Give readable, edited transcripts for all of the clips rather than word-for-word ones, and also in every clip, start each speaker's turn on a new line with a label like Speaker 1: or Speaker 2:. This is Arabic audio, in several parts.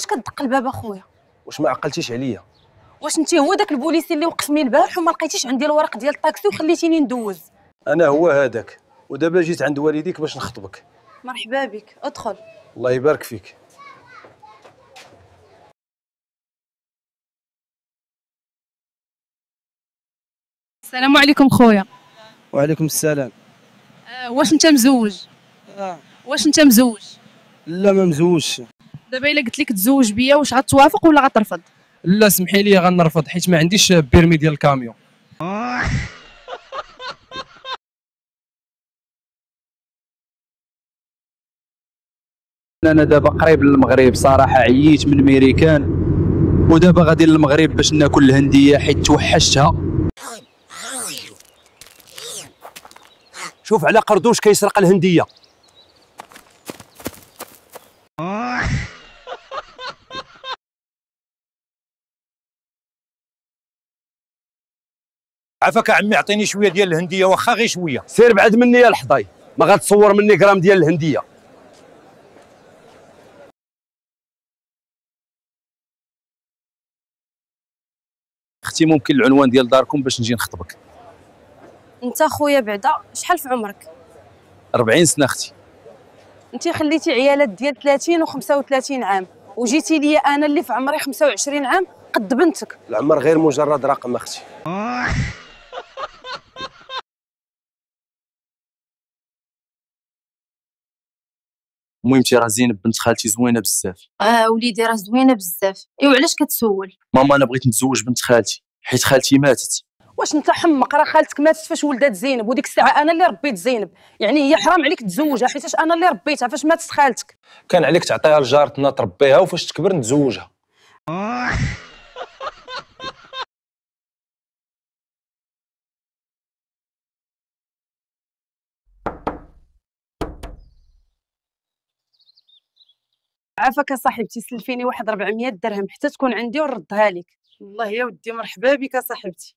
Speaker 1: علاش كتدق الباب اخويا؟
Speaker 2: واش ما عقلتيش عليا؟
Speaker 1: واش انت هو داك البوليسي اللي وقفني البارح وما لقيتيش عندي الورق ديال الطاكسي وخليتيني ندوز؟
Speaker 2: انا هو هذاك، ودابا جيت عند والديك باش نخطبك.
Speaker 1: مرحبا بك، ادخل.
Speaker 2: الله يبارك فيك.
Speaker 1: السلام عليكم خويا.
Speaker 3: وعليكم السلام.
Speaker 1: واش انت مزوج؟ واش انت مزوج؟
Speaker 3: لا ما مزوجش.
Speaker 1: دابا الا قلت لك تزوج بيا واش غتوافق ولا غترفض؟
Speaker 3: لا سمحي لي غنرفض حيت ما عنديش بيرمي ديال الكاميون. انا دابا قريب للمغرب صراحه، عييت من ميريكان ودابا غادي للمغرب باش ناكل الهنديه حيت توحشتها.
Speaker 2: شوف على قردوش كيسرق الهنديه.
Speaker 4: عافاك عمي، عطيني شويه ديال الهنديه واخا غير شويه.
Speaker 2: سير بعد مني يا الحظاي، ما غتصور مني غرام ديال الهنديه.
Speaker 3: اختي ممكن العنوان ديال داركم باش نجي نخطبك؟
Speaker 1: انت خويا بعدا شحال في عمرك؟
Speaker 3: 40 سنه اختي.
Speaker 1: انت خليتي عيالات ديال 30 و35 عام وجيتي ليا انا اللي في عمري 25 عام قد بنتك.
Speaker 2: العمر غير مجرد رقم اختي.
Speaker 3: المهم انت راه زينب بنت خالتي زوينه بزاف.
Speaker 1: وليدي راه زوينه بزاف. ايوا علاش كتسول؟
Speaker 3: ماما انا بغيت نتزوج بنت خالتي حيت خالتي ماتت.
Speaker 1: واش انت حمق؟ راه خالتك ماتت فاش ولدات زينب وديك الساعه انا اللي ربيت زينب، يعني هي حرام عليك تزوجها حيتاش انا اللي ربيتها فاش ماتت خالتك.
Speaker 2: كان عليك تعطيها لجارتنا تربيها وفاش تكبر نتزوجها.
Speaker 1: عافاك صاحبتي، سلفيني واحد 400 درهم حتى تكون عندي ونردها لك. والله يا ودي مرحبا بك صاحبتي.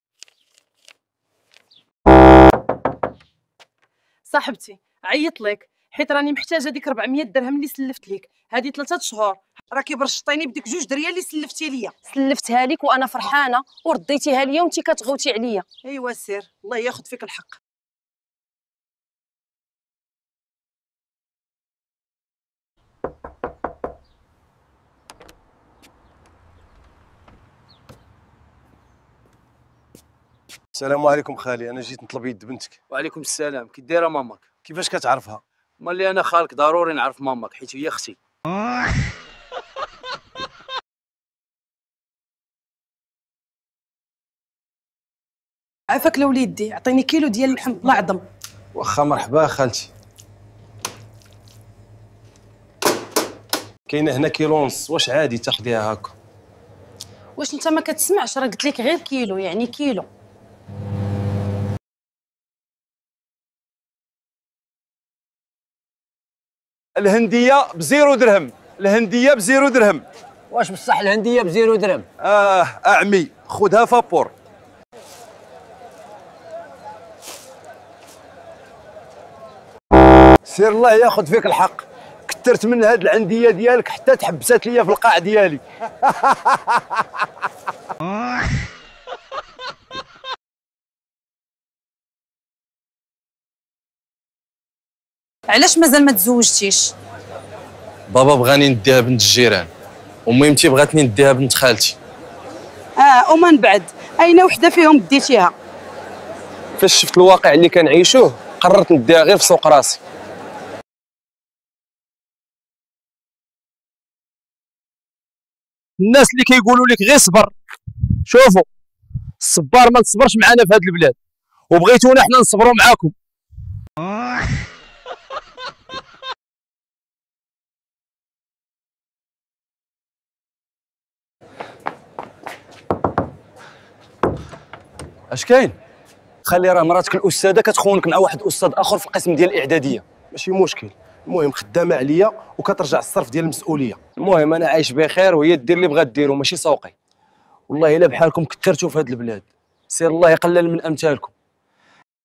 Speaker 1: صاحبتي عيط لك حيت راني محتاجه ديك 400 درهم اللي سلفت لك، هذه 3 شهور راكي برشطيني بديك 2 دريال اللي سلفتي ليا. سلفتها لك وانا فرحانه ورديتيها ليا وانت كتغوتي عليا. ايوا سير، الله ياخذ فيك الحق.
Speaker 2: السلام عليكم خالي، انا جيت نطلب يد بنتك.
Speaker 3: وعليكم السلام. كي دايره ماماك؟
Speaker 2: كيفاش كتعرفها؟
Speaker 3: مالي انا خالك ضروري نعرف ماماك حيت هي اختي.
Speaker 1: عافاك لوليدي، عطيني كيلو ديال اللحم بلا عظم.
Speaker 2: واخا مرحبا خالتي. كاينه هنا كيلو ونص، واش عادي تاخديها هكا؟
Speaker 1: واش انت ما كتسمعش؟ راه قلت لك غير كيلو، يعني كيلو.
Speaker 2: الهنديه بزيرو درهم، الهنديه بزيرو درهم.
Speaker 5: واش بصح الهنديه بزيرو درهم؟
Speaker 2: اعمي خذها فابور. سير الله ياخذ فيك الحق، كثرت من هاد العنديه ديالك حتى تحبست ليا في القاع ديالي.
Speaker 1: علاش مازال ما تزوجتيش؟
Speaker 3: بابا بغاني نديها بنت الجيران وميمتي بغاتني نديها بنت خالتي.
Speaker 1: ومن بعد اين وحده فيهم ديتيها؟
Speaker 2: فاش شفت الواقع اللي كنعيشوه قررت نديها غير في سوق راسي.
Speaker 3: الناس اللي كيقولوا لك غير صبر، شوفوا الصبار ما تصبرش معنا في هذه البلاد وبغيتونا حنا نصبروا معاكم.
Speaker 2: اش كاين؟ خلي راه مراتك الاستاذه كتخونك مع واحد الاستاذ اخر في القسم ديال الاعداديه. ماشي مشكل، المهم خدامه عليا وكترجع الصرف ديال المسؤوليه. المهم انا عايش بخير وهي دير اللي بغات ديرو ماشي سوقي. والله الا بحالكم كثرتوا في هاد البلاد، سير الله يقلل من امثالكم.